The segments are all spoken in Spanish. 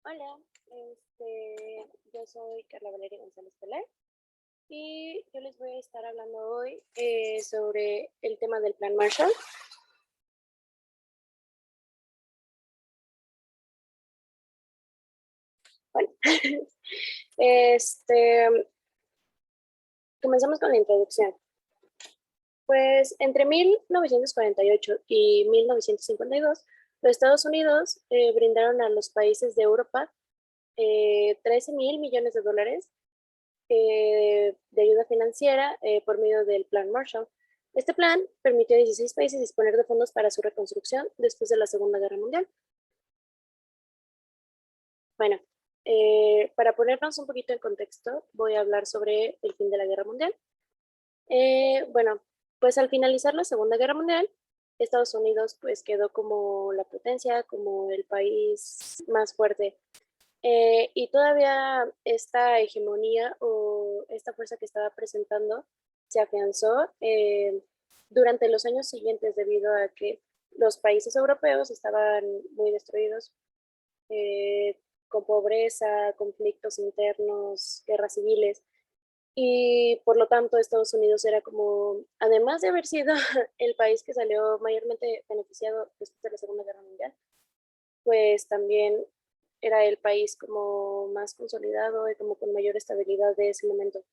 Hola, yo soy Carla Valeria González Pelar y yo les voy a estar hablando hoy sobre el tema del Plan Marshall. Bueno, este, comenzamos con la introducción. Pues entre 1948 y 1952, los Estados Unidos brindaron a los países de Europa 13 mil millones de dólares de ayuda financiera por medio del Plan Marshall. Este plan permitió a 16 países disponer de fondos para su reconstrucción después de la Segunda Guerra Mundial. Bueno, para ponernos un poquito en contexto, voy a hablar sobre el fin de la Guerra Mundial. Bueno, pues al finalizar la Segunda Guerra Mundial, Estados Unidos pues quedó como la potencia, como el país más fuerte. Y todavía esta hegemonía o esta fuerza que estaba presentando se afianzó durante los años siguientes debido a que los países europeos estaban muy destruidos, eh, con pobreza, conflictos internos, guerras civiles. Y por lo tanto Estados Unidos era como, además de haber sido el país que salió mayormente beneficiado después de la Segunda Guerra Mundial, pues también era el país como más consolidado y como con mayor estabilidad de ese momento.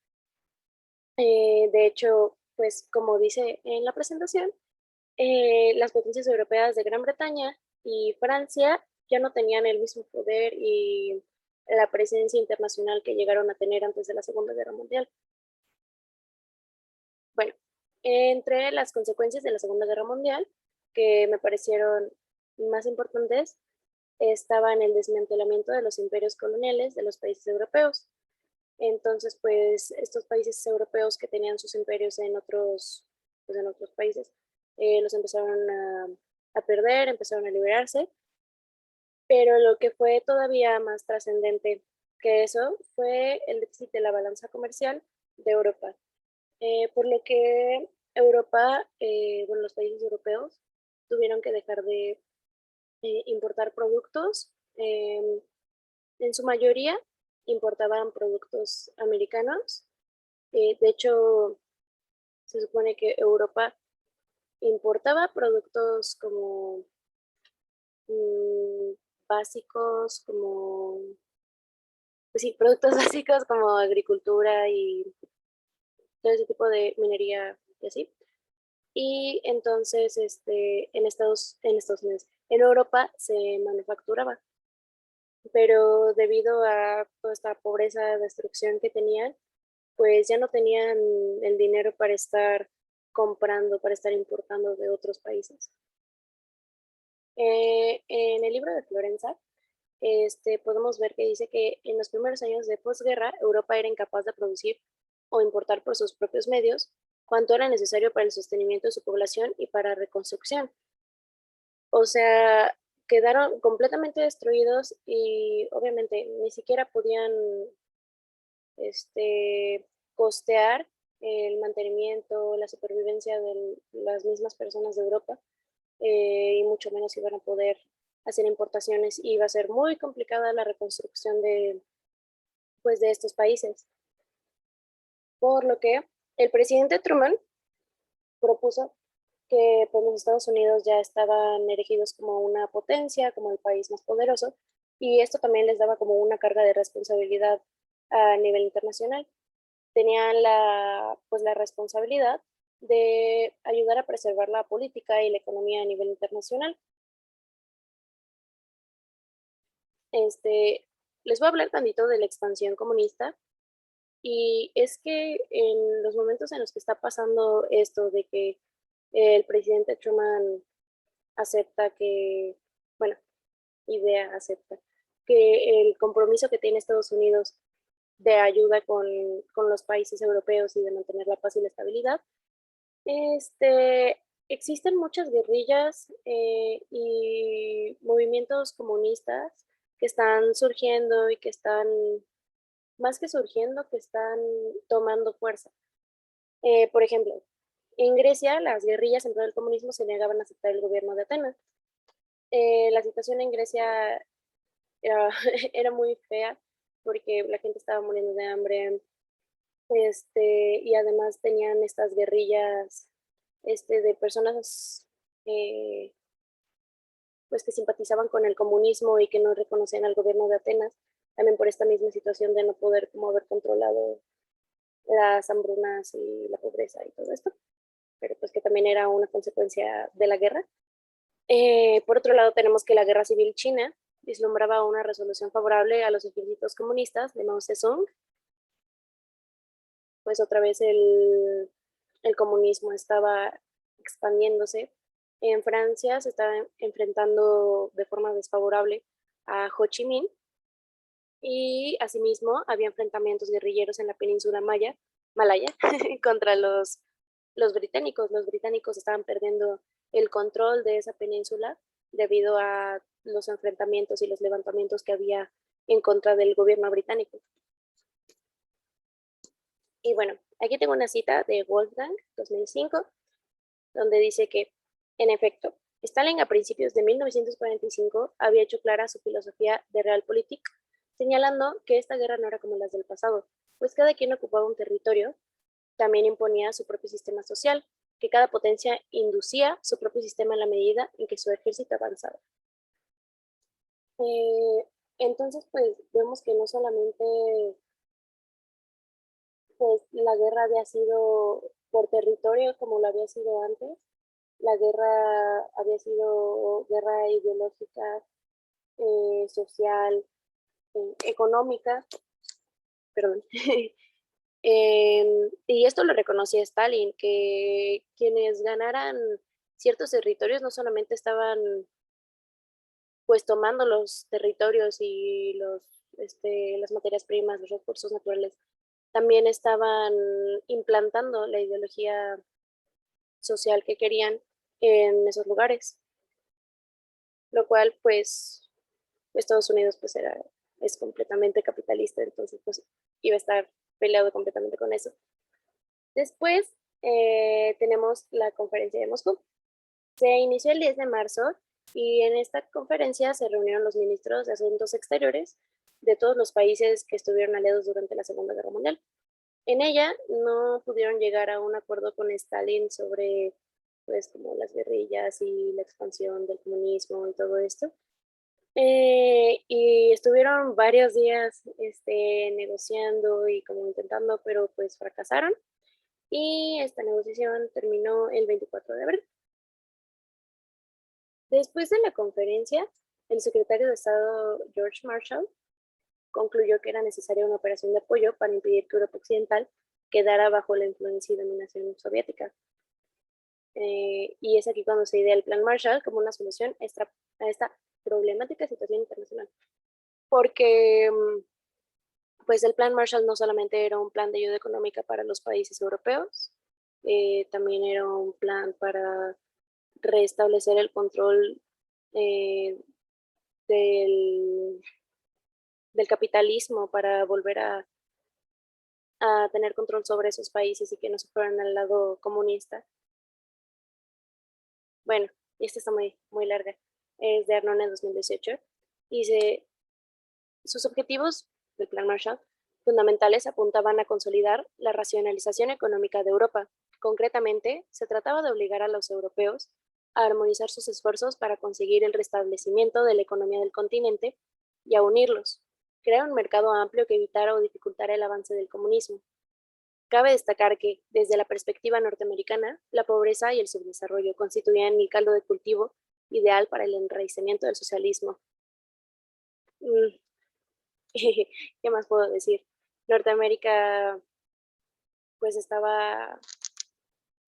De hecho, pues como dice en la presentación, las potencias europeas de Gran Bretaña y Francia ya no tenían el mismo poder y la presencia internacional que llegaron a tener antes de la Segunda Guerra Mundial. Bueno, entre las consecuencias de la Segunda Guerra Mundial, que me parecieron más importantes, estaba en el desmantelamiento de los imperios coloniales de los países europeos. Entonces, pues estos países europeos que tenían sus imperios pues, en otros países, los empezaron a perder, empezaron a liberarse, pero lo que fue todavía más trascendente que eso fue el déficit de la balanza comercial de Europa, por lo que Europa, bueno, los países europeos tuvieron que dejar de importar productos. En su mayoría importaban productos americanos. De hecho, se supone que Europa importaba productos como mm, básicos, como, pues sí, productos básicos como agricultura y todo ese tipo de minería y así. Y entonces, en Estados Unidos, en Europa se manufacturaba, pero debido a toda esta pobreza, destrucción que tenían, pues ya no tenían el dinero para estar comprando, para estar importando de otros países. En el libro de Florenza, podemos ver que dice que en los primeros años de posguerra, Europa era incapaz de producir o importar por sus propios medios cuanto era necesario para el sostenimiento de su población y para reconstrucción. O sea, quedaron completamente destruidos y obviamente ni siquiera podían costear el mantenimiento, la supervivencia de las mismas personas de Europa, y mucho menos iban a poder hacer importaciones y iba a ser muy complicada la reconstrucción pues, de estos países. Por lo que el presidente Truman propuso que pues, los Estados Unidos ya estaban erigidos como una potencia, como el país más poderoso, y esto también les daba como una carga de responsabilidad a nivel internacional. Tenían pues, la responsabilidad de ayudar a preservar la política y la economía a nivel internacional. Este, Les voy a hablar tantito de la expansión comunista y es que en los momentos en los que está pasando esto de que el presidente Truman acepta que, bueno, idea acepta que el compromiso que tiene Estados Unidos de ayuda con los países europeos y de mantener la paz y la estabilidad, este, existen muchas guerrillas y movimientos comunistas que están surgiendo y que están, más que surgiendo, que están tomando fuerza. Por ejemplo, en Grecia, las guerrillas en pro del comunismo se negaban a aceptar el gobierno de Atenas. La situación en Grecia era, era muy fea porque la gente estaba muriendo de hambre, y además tenían estas guerrillas, de personas, eh, pues que simpatizaban con el comunismo y que no reconocían al gobierno de Atenas, también por esta misma situación de no poder como haber controlado las hambrunas y la pobreza y todo esto, pero pues que también era una consecuencia de la guerra. Por otro lado, tenemos que la guerra civil china vislumbraba una resolución favorable a los ejércitos comunistas de Mao Zedong, pues otra vez el comunismo estaba expandiéndose. En Francia se estaba enfrentando de forma desfavorable a Ho Chi Minh y asimismo había enfrentamientos guerrilleros en la península Malaya contra los británicos. Los británicos estaban perdiendo el control de esa península debido a los enfrentamientos y los levantamientos que había en contra del gobierno británico. Y bueno, aquí tengo una cita de Wolfgang, 2005, donde dice que, en efecto, Stalin a principios de 1945 había hecho clara su filosofía de Realpolitik, señalando que esta guerra no era como las del pasado, pues cada quien ocupaba un territorio, también imponía su propio sistema social, que cada potencia inducía su propio sistema en la medida en que su ejército avanzaba. Eh, entonces, pues vemos que no solamente pues, la guerra había sido por territorio como lo había sido antes, la guerra había sido guerra ideológica, social, económica, perdón. Y esto lo reconocía Stalin, que quienes ganaran ciertos territorios no solamente estaban pues tomando los territorios y las materias primas, los recursos naturales, también estaban implantando la ideología social que querían en esos lugares, lo cual pues Estados Unidos pues es completamente capitalista, entonces pues iba a estar peleado completamente con eso. Después tenemos la conferencia de Moscú. Se inició el 10 de marzo y en esta conferencia se reunieron los ministros de Asuntos Exteriores de todos los países que estuvieron aliados durante la Segunda Guerra Mundial. En ella no pudieron llegar a un acuerdo con Stalin sobre pues como las guerrillas y la expansión del comunismo y todo esto. Y estuvieron varios días negociando y como intentando, pero pues fracasaron. Y esta negociación terminó el 24 de abril. Después de la conferencia, el secretario de Estado George Marshall concluyó que era necesaria una operación de apoyo para impedir que Europa Occidental quedara bajo la influencia y dominación soviética. Y es aquí cuando se idea el Plan Marshall como una solución a esta problemática situación internacional. Porque pues el Plan Marshall no solamente era un plan de ayuda económica para los países europeos, también era un plan para restablecer el control eh, del, del capitalismo, para volver a tener control sobre esos países y que no se fueran al lado comunista. Bueno, esta está muy larga. Es de Arnone 2018. Y sus objetivos del Plan Marshall fundamentales apuntaban a consolidar la racionalización económica de Europa. Concretamente, se trataba de obligar a los europeos a armonizar sus esfuerzos para conseguir el restablecimiento de la economía del continente y a unirlos, crear un mercado amplio que evitara o dificultara el avance del comunismo. Cabe destacar que, desde la perspectiva norteamericana, la pobreza y el subdesarrollo constituían el caldo de cultivo ideal para el enraizamiento del socialismo. Mm, ¿Qué más puedo decir? Norteamérica, pues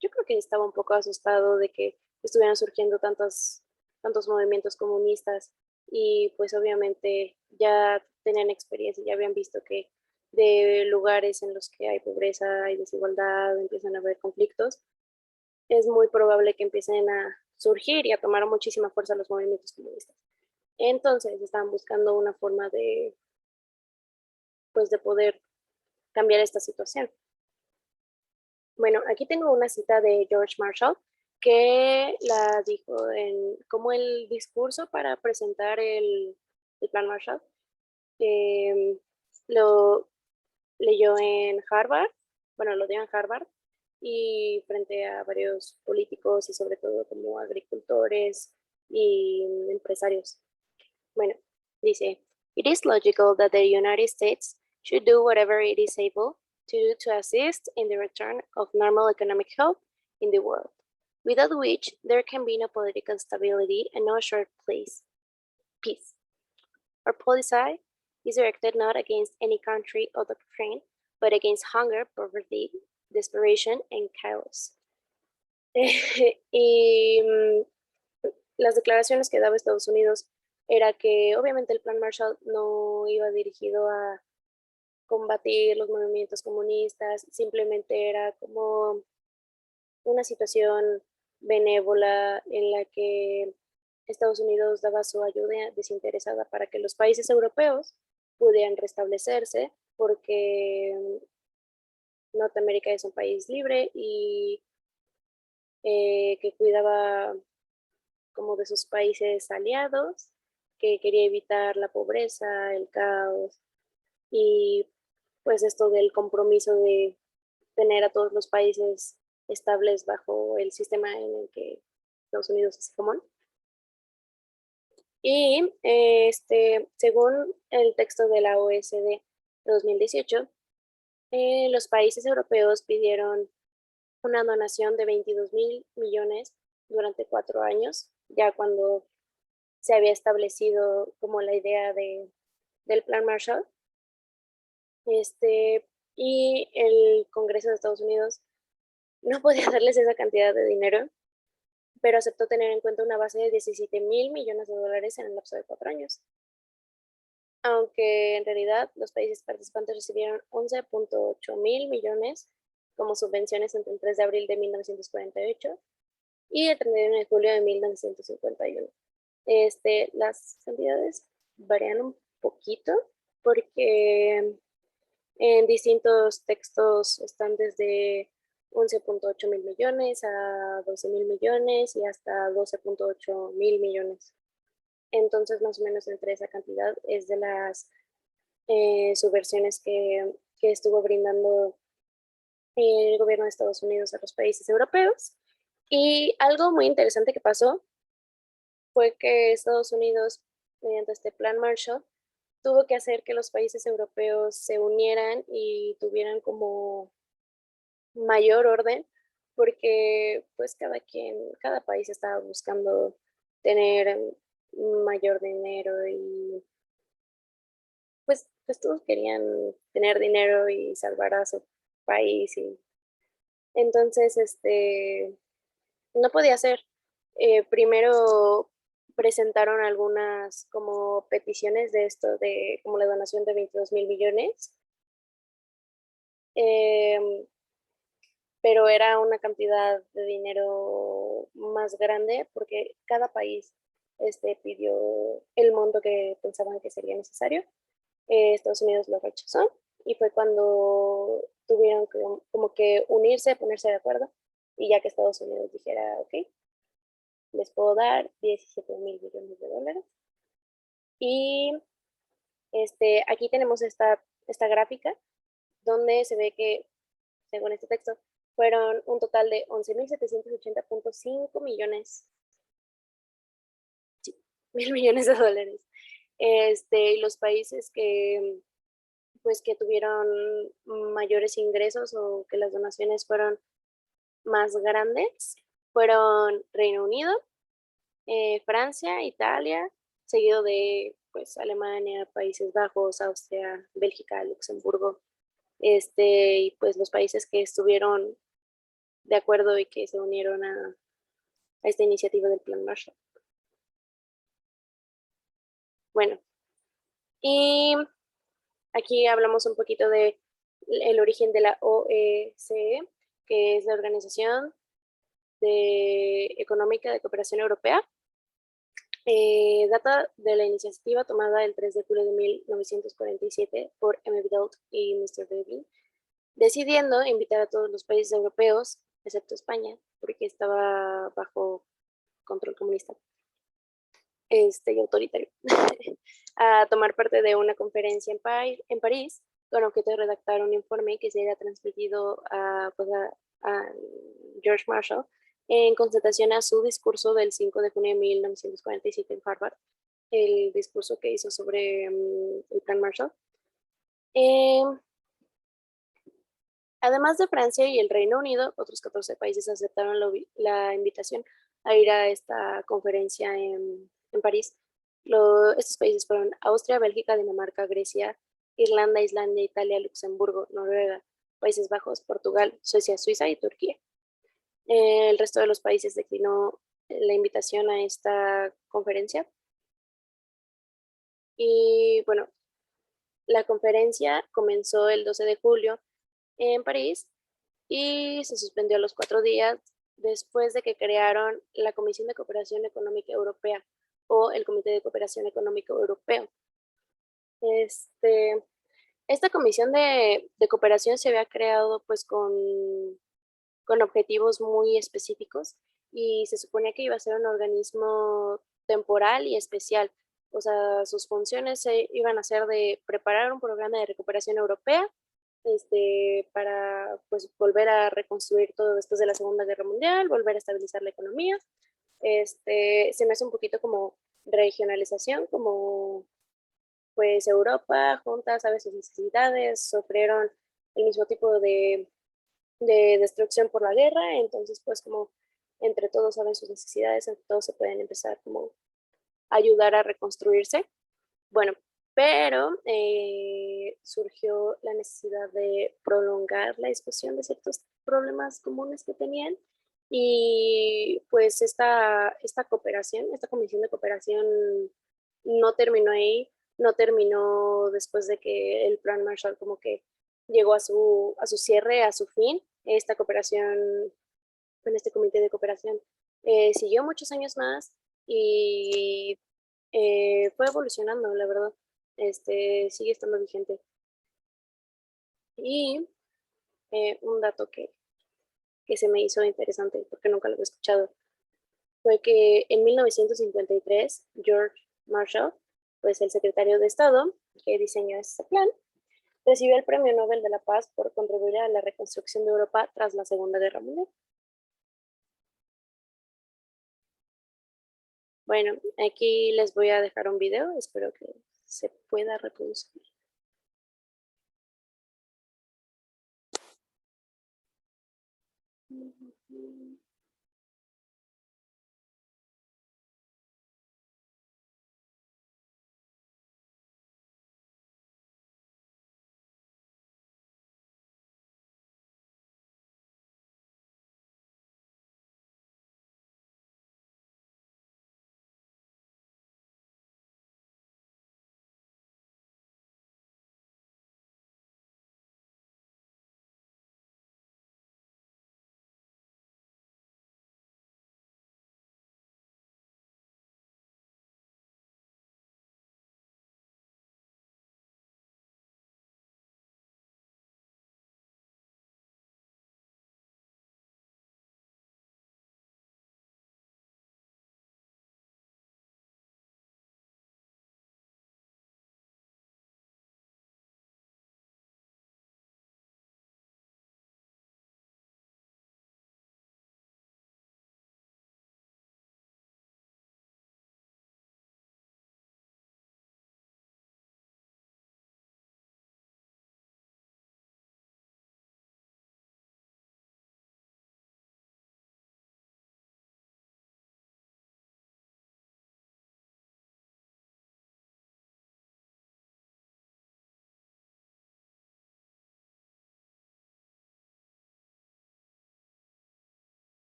yo creo que estaba un poco asustado de que estuvieran surgiendo tantos movimientos comunistas y pues obviamente ya tenían experiencia, ya habían visto que de lugares en los que hay pobreza, hay desigualdad, empiezan a haber conflictos, es muy probable que empiecen a surgir y a tomar muchísima fuerza los movimientos comunistas. Entonces estaban buscando una forma pues, de poder cambiar esta situación. Bueno, aquí tengo una cita de George Marshall que la dijo como el discurso para presentar el Plan Marshall. Lo leyó en Harvard, bueno, lo dio en Harvard, y frente a varios políticos y sobre todo como agricultores y empresarios. Bueno, dice, it is logical that the United States should do whatever it is able to do to assist in the return of normal economic health in the world, without which there can be no political stability and no assured peace. Our policy is directed not against any country or doctrine, but against hunger, poverty, desperation, and chaos. Y las declaraciones que daba Estados Unidos era que obviamente el Plan Marshall no iba dirigido a combatir los movimientos comunistas, simplemente era como una situación benévola en la que Estados Unidos daba su ayuda desinteresada para que los países europeos pudieran restablecerse, porque Norteamérica es un país libre y que cuidaba como de sus países aliados, que quería evitar la pobreza, el caos y pues esto del compromiso de tener a todos los países estables bajo el sistema en el que Estados Unidos es común. Y según el texto de la OSD de 2018, los países europeos pidieron una donación de 22.000 millones durante 4 años, ya cuando se había establecido como la idea del Plan Marshall. Y el Congreso de Estados Unidos no podía darles esa cantidad de dinero, pero aceptó tener en cuenta una base de 17.000 millones de dólares en el lapso de 4 años. Aunque en realidad los países participantes recibieron 11.8 mil millones como subvenciones entre el 3 de abril de 1948 y el 31 de julio de 1951. Las cantidades varían un poquito porque en distintos textos están desde 11.8 mil millones a 12 mil millones y hasta 12.8 mil millones. Entonces, más o menos entre esa cantidad es de las subvenciones que estuvo brindando el gobierno de Estados Unidos a los países europeos. Y algo muy interesante que pasó fue que Estados Unidos, mediante este Plan Marshall, tuvo que hacer que los países europeos se unieran y tuvieran como mayor orden, porque pues cada país estaba buscando tener mayor dinero y pues todos querían tener dinero y salvar a su país y entonces no podía ser. Primero presentaron algunas como peticiones de esto, de como la donación de 22.000 millones, pero era una cantidad de dinero más grande porque cada país pidió el monto que pensaban que sería necesario. Estados Unidos lo rechazó y fue cuando tuvieron que, como que unirse, ponerse de acuerdo y ya que Estados Unidos dijera, ok, les puedo dar 17.000 millones de dólares. Y aquí tenemos esta gráfica donde se ve que, según este texto, fueron un total de 11.780.5 millones, sí, mil millones de dólares. Y los países pues, que tuvieron mayores ingresos o que las donaciones fueron más grandes fueron Reino Unido, Francia, Italia, seguido de pues Alemania, Países Bajos, Austria, Bélgica, Luxemburgo, y pues los países que estuvieron de acuerdo y que se unieron a esta iniciativa del Plan Marshall. Bueno, y aquí hablamos un poquito de el origen de la OECE, que es la Organización Económica de Cooperación Europea. Data de la iniciativa tomada el 3 de julio de 1947 por M. Biddle y Mr. Bevin, decidiendo invitar a todos los países europeos, excepto España, porque estaba bajo control comunista, y autoritario, a tomar parte de una conferencia en París con objeto de redactar un informe que sería transmitido a George Marshall en constatación a su discurso del 5 de junio de 1947 en Harvard, el discurso que hizo sobre el Plan Marshall. Eh, Además de Francia y el Reino Unido, otros 14 países aceptaron la invitación a ir a esta conferencia en París. Estos países fueron Austria, Bélgica, Dinamarca, Grecia, Irlanda, Islandia, Italia, Luxemburgo, Noruega, Países Bajos, Portugal, Suecia, Suiza y Turquía. El resto de los países declinó la invitación a esta conferencia. Y bueno, la conferencia comenzó el 12 de julio en París y se suspendió a los 4 días después de que crearon la Comisión de Cooperación Económica Europea o el Comité de Cooperación Económico Europeo. Este, esta comisión de cooperación se había creado pues con objetivos muy específicos y se suponía que iba a ser un organismo temporal y especial. O sea, sus funciones iban a ser de preparar un programa de recuperación europea para pues volver a reconstruir todo después de la Segunda Guerra Mundial, volver a estabilizar la economía. Se me hace un poquito como regionalización, como pues Europa junta, sabe sus necesidades, sufrieron el mismo tipo de destrucción por la guerra, entonces pues como entre todos saben sus necesidades, entre todos se pueden empezar como a ayudar a reconstruirse. Bueno, pero surgió la necesidad de prolongar la discusión de ciertos problemas comunes que tenían y pues esta cooperación, esta comisión de cooperación no terminó ahí, no terminó después de que el Plan Marshall como que llegó a su cierre, a su fin. Esta cooperación, en este comité de cooperación, siguió muchos años más y fue evolucionando, la verdad. Sigue estando vigente. Y un dato que se me hizo interesante, porque nunca lo había escuchado, fue que en 1953, George Marshall, pues el secretario de Estado que diseñó ese plan, recibió el Premio Nobel de la Paz por contribuir a la reconstrucción de Europa tras la Segunda Guerra Mundial. Bueno, aquí les voy a dejar un video, espero que se pueda reproducir.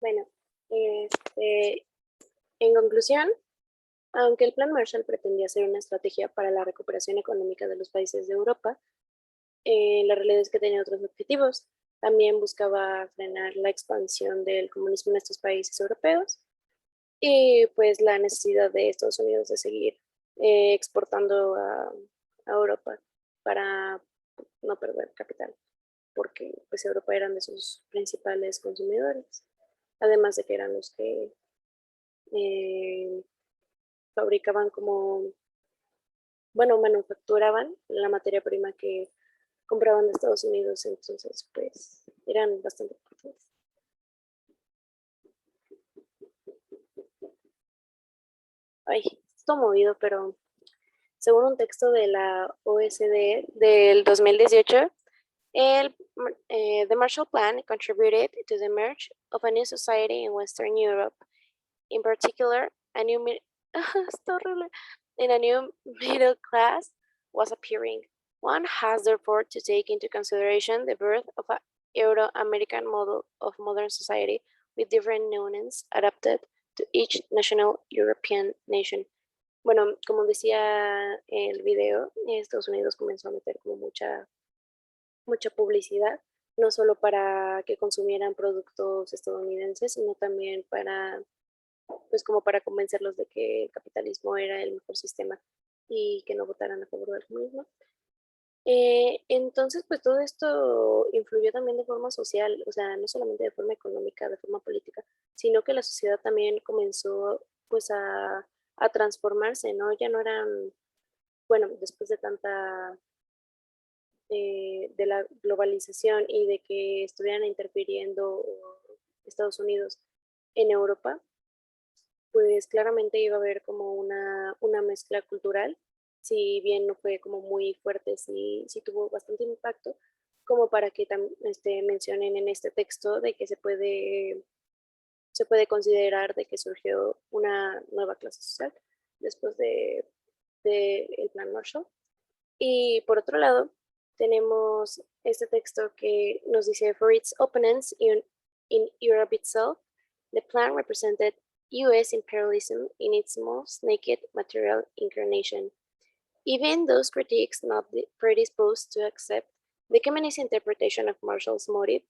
Bueno, en conclusión, aunque el Plan Marshall pretendía ser una estrategia para la recuperación económica de los países de Europa, la realidad es que tenía otros objetivos. También buscaba frenar la expansión del comunismo en estos países europeos y pues la necesidad de Estados Unidos de seguir exportando a Europa para no perder capital, porque pues Europa eran de sus principales consumidores, además de que eran los que eh, fabricaban como, bueno, manufacturaban la materia prima que compraban de Estados Unidos, entonces pues eran bastante fuertes. Ay, estoy movido, pero según un texto de la OSDE del 2018, the Marshall Plan contributed to the emerge of a new society in Western Europe, in particular, a new está horrible. And a new middle class was appearing. One has therefore to take into consideration the birth of a Euro-American model of modern society with different nuances adapted to each national European nation. Bueno, como decía el video, Estados Unidos comenzó a meter como mucha publicidad, no solo para que consumieran productos estadounidenses, sino también para, pues como para convencerlos de que el capitalismo era el mejor sistema y que no votaran a favor del comunismo. Entonces, pues todo esto influyó también de forma social, o sea, no solamente de forma económica, de forma política, sino que la sociedad también comenzó pues a transformarse, ¿no? Ya no eran, bueno, después de tanta, de la globalización y de que estuvieran interfiriendo Estados Unidos en Europa, pues claramente iba a haber como una mezcla cultural, si bien no fue como muy fuerte, sí tuvo bastante impacto, como para que mencionen en este texto de que se puede considerar de que surgió una nueva clase social después de el Plan Marshall. Y por otro lado, tenemos este texto que nos dice, for its opponents in Europe itself, the plan represented US imperialism in its most naked material incarnation. Even those critics not predisposed to accept the communist interpretation of Marshall's motive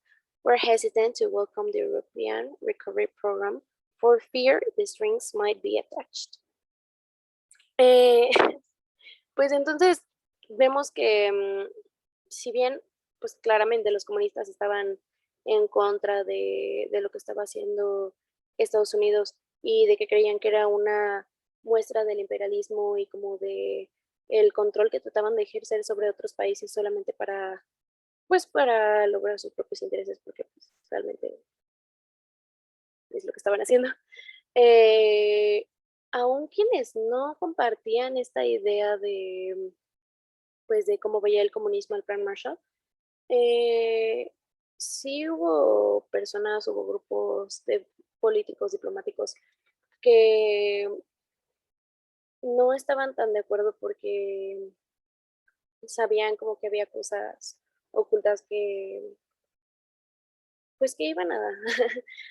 were hesitant to welcome the European Recovery Program for fear the strings might be attached. Eh, pues entonces vemos que si bien pues claramente los comunistas estaban en contra de lo que estaba haciendo Estados Unidos y de que creían que era una muestra del imperialismo y como de el control que trataban de ejercer sobre otros países solamente pues para lograr sus propios intereses, porque pues, realmente es lo que estaban haciendo. Eh, Aún quienes no compartían esta idea pues, de cómo veía el comunismo el Plan Marshall, eh, sí hubo grupos de políticos diplomáticos que no estaban tan de acuerdo porque sabían como que había cosas ocultas que pues que iban a,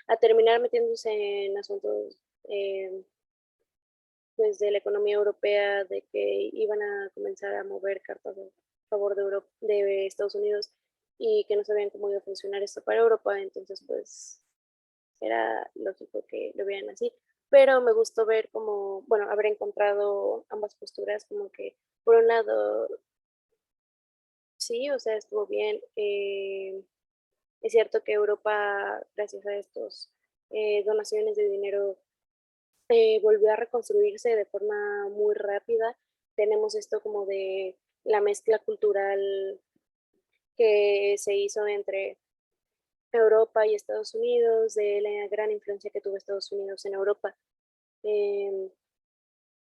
a terminar metiéndose en asuntos pues de la economía europea, de que iban a comenzar a mover cartas a favor de Europa, de Estados Unidos y que no sabían cómo iba a funcionar esto para Europa, entonces pues era lógico que lo vieran así. Pero me gustó ver como, bueno, haber encontrado ambas posturas, como que por un lado, sí, o sea, estuvo bien. Es cierto que Europa, gracias a estos donaciones de dinero, volvió a reconstruirse de forma muy rápida. Tenemos esto como de la mezcla cultural que se hizo entre Europa y Estados Unidos, de la gran influencia que tuvo Estados Unidos en Europa. Eh,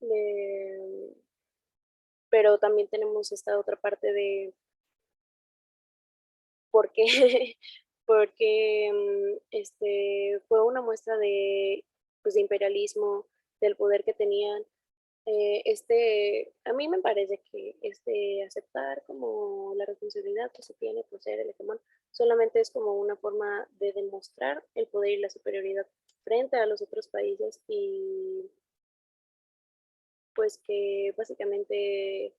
de- pero también tenemos esta otra parte de por qué, porque fue una muestra de, pues, de imperialismo, del poder que tenían a mí me parece que aceptar como la responsabilidad que se tiene por ser el hegemón solamente es como una forma de demostrar el poder y la superioridad frente a los otros países y pues que básicamente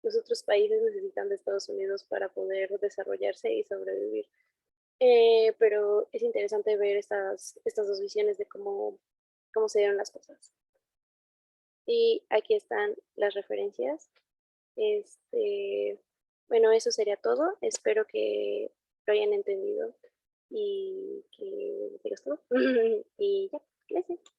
los otros países necesitan de Estados Unidos para poder desarrollarse y sobrevivir. Pero es interesante ver estas dos visiones de cómo se dieron las cosas. Y aquí están las referencias. Bueno, eso sería todo. Espero que lo hayan entendido y que digas todo. Y ya, gracias.